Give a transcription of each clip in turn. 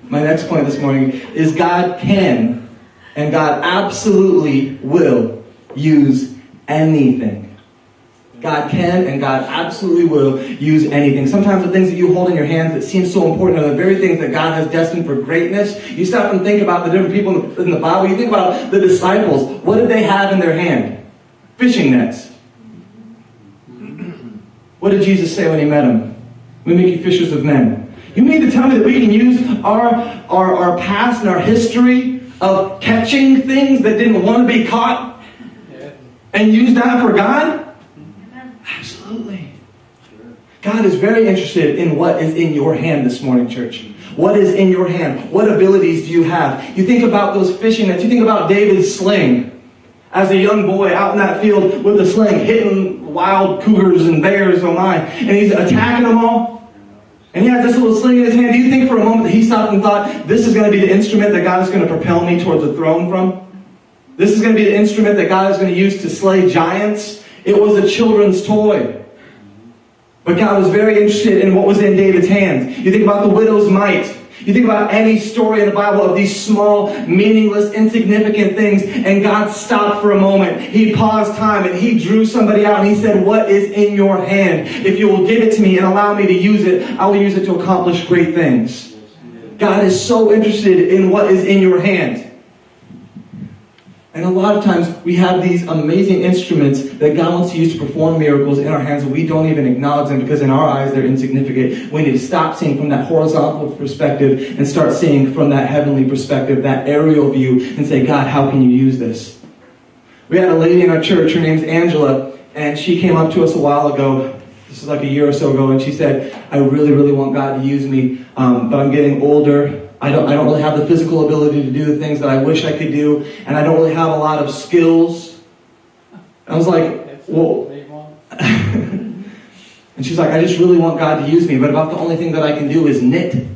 My next point this morning is God can and God absolutely will use anything. God can and God absolutely will use anything. Sometimes the things that you hold in your hands that seem so important are the very things that God has destined for greatness. You stop and think about the different people in the Bible. You think about the disciples. What did they have in their hand? Fishing nets. What did Jesus say when he met them? We make you fishers of men. You mean to tell me that we can use our past and our history of catching things that didn't want to be caught and use that for God? Absolutely. God is very interested in what is in your hand this morning, church. What is in your hand? What abilities do you have? You think about those fishing nets. You think about David's sling. As a young boy out in that field with a sling, hitting wild cougars and bears, oh my. And he's attacking them all. And he has this little sling in his hand. Do you think for a moment that he stopped and thought, this is going to be the instrument that God is going to propel me towards the throne from? This is going to be the instrument that God is going to use to slay giants? It was a children's toy. But God was very interested in what was in David's hands. You think about the widow's mite. You think about any story in the Bible of these small, meaningless, insignificant things, and God stopped for a moment. He paused time and he drew somebody out and he said, what is in your hand? If you will give it to me and allow me to use it, I will use it to accomplish great things. God is so interested in what is in your hand. And a lot of times we have these amazing instruments that God wants to use to perform miracles in our hands, and we don't even acknowledge them because in our eyes they're insignificant. We need to stop seeing from that horizontal perspective and start seeing from that heavenly perspective, that aerial view, and say, God, how can you use this? We had a lady in our church, her name's Angela, and she came up to us a while ago. This is like a year or so ago, and she said, I really, really want God to use me, but I'm getting older. I don't really have the physical ability to do the things that I wish I could do, and I don't really have a lot of skills. And I was like, well, and she's like, I just really want God to use me, but about the only thing that I can do is knit.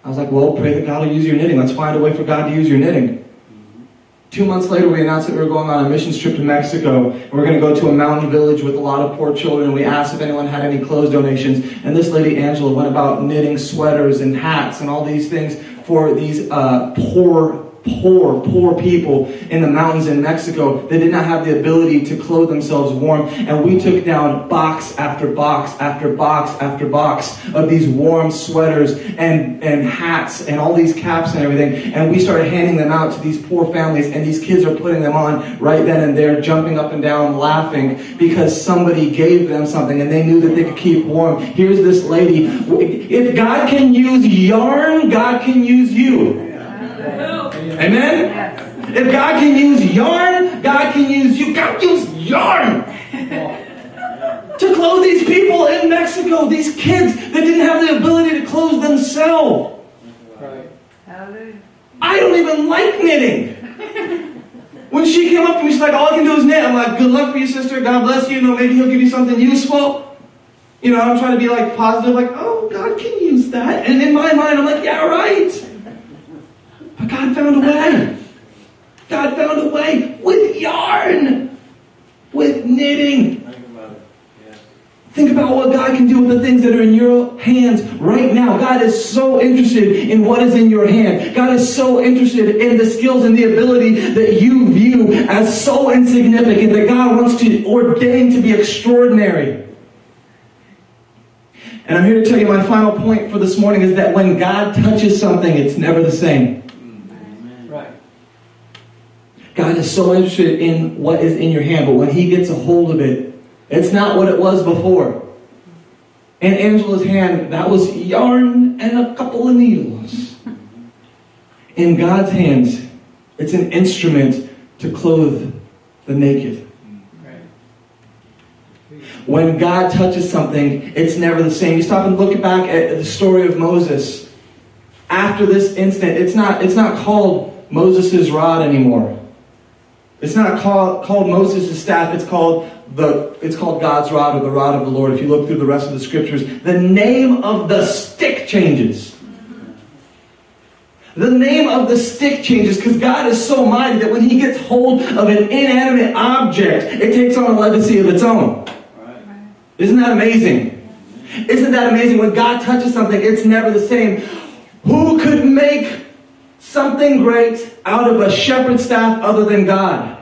I was like, well, pray that God will use your knitting. Let's find a way for God to use your knitting. 2 months later, we announced that we were going on a missions trip to Mexico. We're going to go to a mountain village with a lot of poor children. And we asked if anyone had any clothes donations. And this lady, Angela, went about knitting sweaters and hats and all these things for these poor people in the mountains in Mexico. They did not have the ability to clothe themselves warm. And we took down box after box after box after box of these warm sweaters and hats and all these caps and everything. And we started handing them out to these poor families. And these kids are putting them on right then and there, jumping up and down, laughing because somebody gave them something and they knew that they could keep warm. Here's this lady. If God can use yarn, God can use you. Amen? If God can use yarn, God can use you. God used yarn to clothe these people in Mexico, these kids that didn't have the ability to clothe themselves. I don't even like knitting. When she came up to me, she's like, all I can do is knit. I'm like, good luck for you, sister. God bless you. Maybe he'll give you something useful. I'm trying to be like positive, like, oh, God can use that. And in my mind, I'm like, yeah, right. But God found a way. God found a way with yarn, with knitting. Think about what God can do with the things that are in your hands right now. God is so interested in what is in your hand. God is so interested in the skills and the ability that you view as so insignificant that God wants to ordain to be extraordinary. And I'm here to tell you my final point for this morning is that when God touches something, it's never the same. God is so interested in what is in your hand, but when he gets a hold of it, it's not what it was before. In Angela's hand, that was yarn and a couple of needles. In God's hands, it's an instrument to clothe the naked. When God touches something, it's never the same. You stop and look back at the story of Moses. After this instant, it's not called Moses' rod anymore. It's not called Moses' staff. It's called God's rod, or the rod of the Lord. If you look through the rest of the scriptures, the name of the stick changes. The name of the stick changes because God is so mighty that when he gets hold of an inanimate object, it takes on a legacy of its own. Isn't that amazing? Isn't that amazing? When God touches something, it's never the same. Who could make something great out of a shepherd's staff other than God?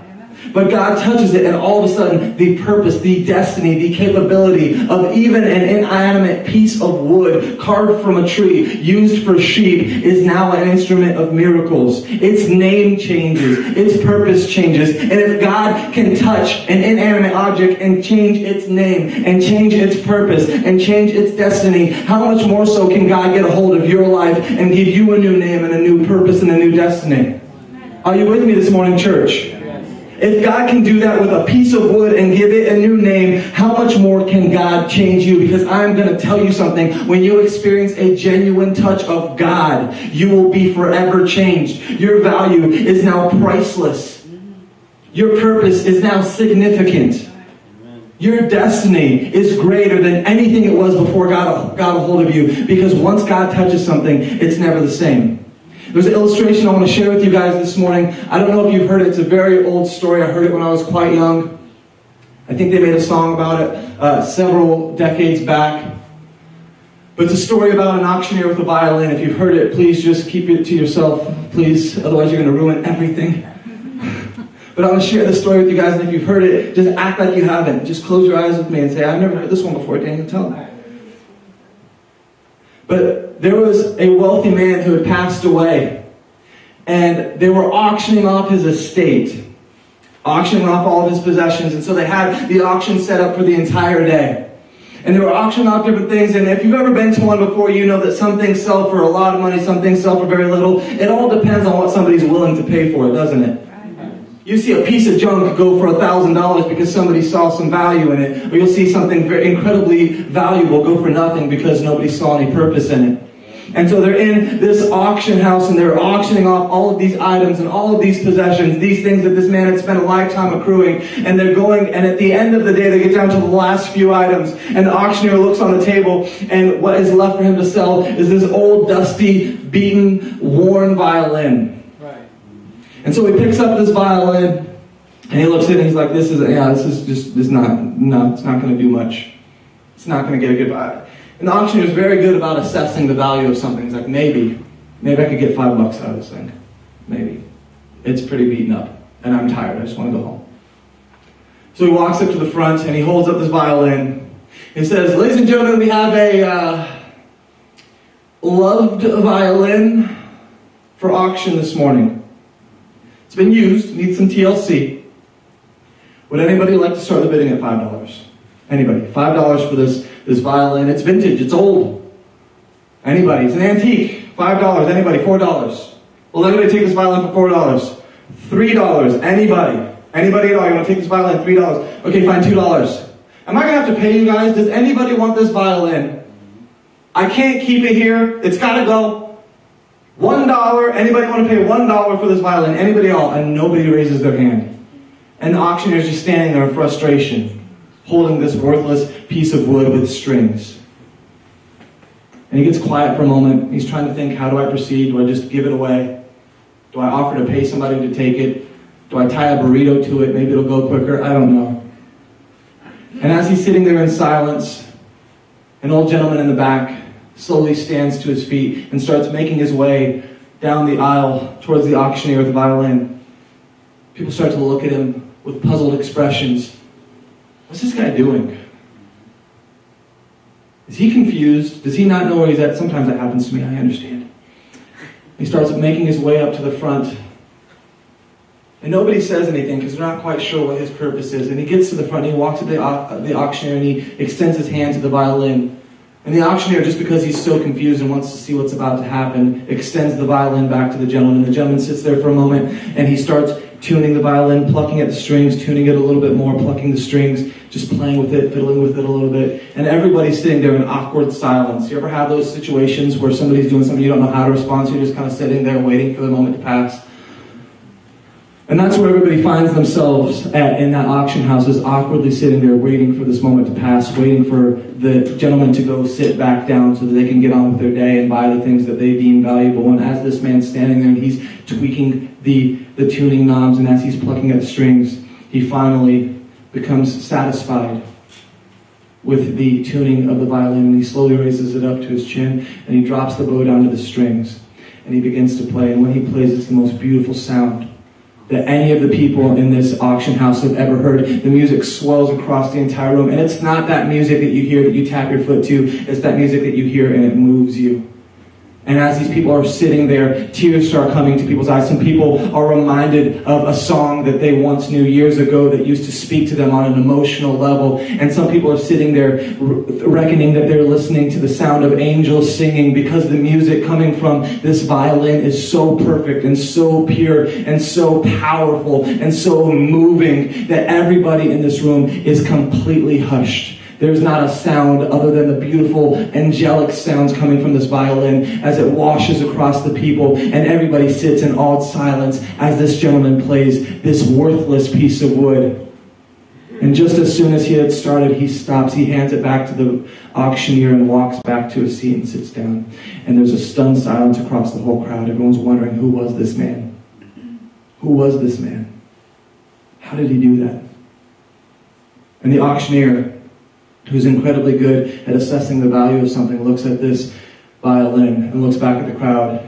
But God touches it, and all of a sudden, the purpose, the destiny, the capability of even an inanimate piece of wood carved from a tree, used for sheep, is now an instrument of miracles. Its name changes. Its purpose changes. And if God can touch an inanimate object and change its name, and change its purpose, and change its destiny, how much more so can God get a hold of your life and give you a new name and a new purpose and a new destiny? Are you with me this morning, church? If God can do that with a piece of wood and give it a new name, how much more can God change you? Because I'm going to tell you something. When you experience a genuine touch of God, you will be forever changed. Your value is now priceless. Your purpose is now significant. Your destiny is greater than anything it was before God got a hold of you. Because once God touches something, it's never the same. There's an illustration I want to share with you guys this morning. I don't know if you've heard it. It's a very old story. I heard it when I was quite young. I think they made a song about it several decades back. But it's a story about an auctioneer with a violin. If you've heard it, please just keep it to yourself, please. Otherwise, you're going to ruin everything. But I want to share this story with you guys. And if you've heard it, just act like you haven't. Just close your eyes with me and say, I've never heard this one before. Daniel, tell me. But there was a wealthy man who had passed away, and they were auctioning off his estate, auctioning off all of his possessions, and so they had the auction set up for the entire day. And they were auctioning off different things, and if you've ever been to one before, you know that some things sell for a lot of money, some things sell for very little. It all depends on what somebody's willing to pay for it, doesn't it? You see a piece of junk go for $1,000 because somebody saw some value in it. Or you'll see something very incredibly valuable go for nothing because nobody saw any purpose in it. And so they're in this auction house and they're auctioning off all of these items and all of these possessions, these things that this man had spent a lifetime accruing. And they're going, and at the end of the day, they get down to the last few items. And the auctioneer looks on the table, and what is left for him to sell is this old, dusty, beaten, worn violin. And so he picks up this violin, and he looks at it, and he's like, it's not going to do much. It's not going to get a good vibe. And the auctioneer is very good about assessing the value of something. He's like, maybe I could get $5 out of this thing. Maybe. It's pretty beaten up, and I'm tired. I just want to go home. So he walks up to the front, and he holds up this violin. He says, ladies and gentlemen, we have a loved violin for auction this morning. It's been used, needs some TLC. Would anybody like to start the bidding at $5? Anybody? $5 for this violin. It's vintage, it's old. Anybody? It's an antique. $5. Anybody? $4. Well, I'm going to take this violin for $4. $3. Anybody? Anybody at all? You want to take this violin? $3. Okay, fine, $2. Am I going to have to pay you guys? Does anybody want this violin? I can't keep it here. It's got to go. $1. Anybody want to pay $1 for this violin? Anybody at all? And nobody raises their hand. And the auctioneer is just standing there in frustration, holding this worthless piece of wood with strings. And he gets quiet for a moment. He's trying to think, how do I proceed? Do I just give it away? Do I offer to pay somebody to take it? Do I tie a burrito to it? Maybe it'll go quicker. I don't know. And as he's sitting there in silence, an old gentleman in the back slowly stands to his feet and starts making his way down the aisle towards the auctioneer with the violin. People start to look at him with puzzled expressions. What's this guy doing? Is he confused? Does he not know where he's at? Sometimes that happens to me, I understand. He starts making his way up to the front. And nobody says anything because they're not quite sure what his purpose is. And he gets to the front and he walks to the auctioneer and he extends his hand to the violin. And the auctioneer, just because he's so confused and wants to see what's about to happen, extends the violin back to the gentleman. And the gentleman sits there for a moment, and he starts tuning the violin, plucking at the strings, tuning it a little bit more, plucking the strings, just playing with it, fiddling with it a little bit. And everybody's sitting there in awkward silence. You ever have those situations where somebody's doing something you don't know how to respond to? You're just kind of sitting there waiting for the moment to pass. And that's where everybody finds themselves at in that auction house, is awkwardly sitting there waiting for this moment to pass, waiting for the gentleman to go sit back down so that they can get on with their day and buy the things that they deem valuable. And as this man's standing there and he's tweaking the tuning knobs and as he's plucking at the strings, he finally becomes satisfied with the tuning of the violin, and he slowly raises it up to his chin, and he drops the bow down to the strings, and he begins to play. And when he plays, it's the most beautiful sound that any of the people in this auction house have ever heard. The music swells across the entire room, and it's not that music that you hear that you tap your foot to, it's that music that you hear and it moves you. And as these people are sitting there, tears start coming to people's eyes. Some people are reminded of a song that they once knew years ago that used to speak to them on an emotional level. And some people are sitting there reckoning that they're listening to the sound of angels singing, because the music coming from this violin is so perfect and so pure and so powerful and so moving that everybody in this room is completely hushed. There's not a sound other than the beautiful angelic sounds coming from this violin as it washes across the people, and everybody sits in awed silence as this gentleman plays this worthless piece of wood. And just as soon as he had started, he stops, he hands it back to the auctioneer and walks back to his seat and sits down. And there's a stunned silence across the whole crowd. Everyone's wondering, who was this man? Who was this man? How did he do that? And the auctioneer, who's incredibly good at assessing the value of something, looks at this violin and looks back at the crowd.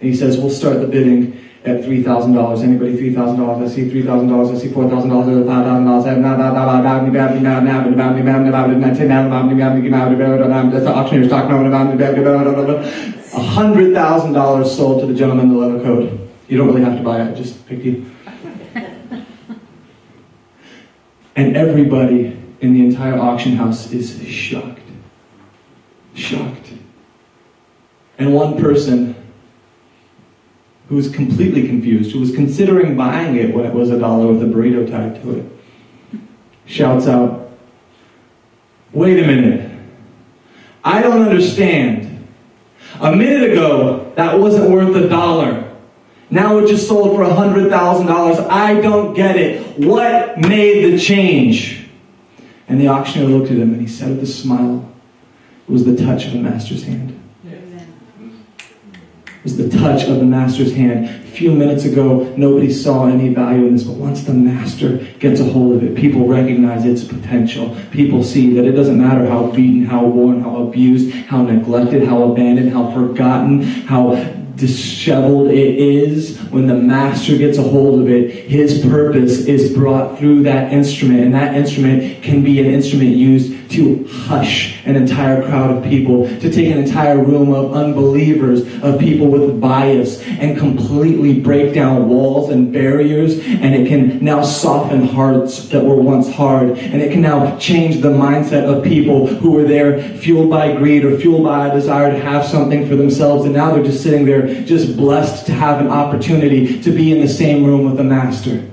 And he says, we'll start the bidding at $3,000. Anybody $3,000? I see $3,000. I see $4,000. $5,000. That's the auctioneer's talking about. $100,000 sold to the gentleman in the leather coat. You don't really have to buy it, just pick you. And everybody in the entire auction house is shocked. Shocked. And one person who was completely confused, who was considering buying it when it was $1 with a burrito tied to it, shouts out, wait a minute. I don't understand. A minute ago, that wasn't worth $1. Now it just sold for $100,000. I don't get it. What made the change? And the auctioneer looked at him and he said with a smile, it was the touch of the master's hand. It was the touch of the master's hand. A few minutes ago, nobody saw any value in this, but once the master gets a hold of it, people recognize its potential. People see that it doesn't matter how beaten, how worn, how abused, how neglected, how abandoned, how forgotten, how disheveled it is. When the master gets a hold of it, his purpose is brought through that instrument, and that instrument can be an instrument used to hush an entire crowd of people, to take an entire room of unbelievers, of people with bias, and completely break down walls and barriers, and it can now soften hearts that were once hard, and it can now change the mindset of people who were there fueled by greed or fueled by a desire to have something for themselves, and now they're just sitting there just blessed to have an opportunity to be in the same room with the master.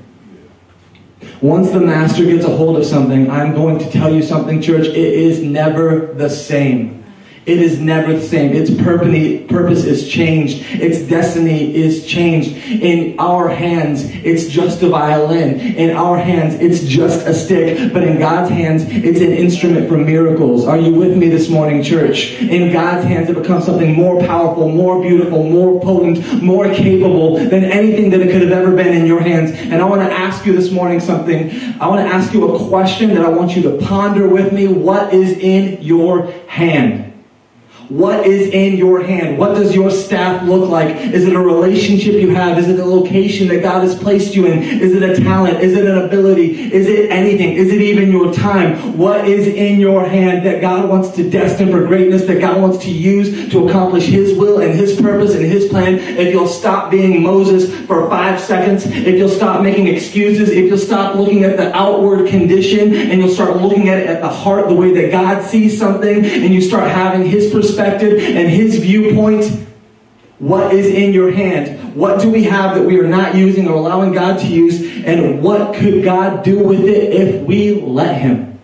Once the master gets a hold of something, I'm going to tell you something, church, it is never the same. It is never the same. Its purpose is changed. Its destiny is changed. In our hands, it's just a violin. In our hands, it's just a stick. But in God's hands, it's an instrument for miracles. Are you with me this morning, church? In God's hands, it becomes something more powerful, more beautiful, more potent, more capable than anything that it could have ever been in your hands. And I want to ask you this morning something. I want to ask you a question that I want you to ponder with me. What is in your hand? What is in your hand? What does your staff look like? Is it a relationship you have? Is it a location that God has placed you in? Is it a talent? Is it an ability? Is it anything? Is it even your time? What is in your hand that God wants to destine for greatness, that God wants to use to accomplish His will and His purpose and His plan? If you'll stop being Moses for 5 seconds, if you'll stop making excuses, if you'll stop looking at the outward condition and you'll start looking at it at the heart, the way that God sees something, and you start having His perspective and His viewpoint, what is in your hand? What do we have that we are not using or allowing God to use? And what could God do with it if we let Him?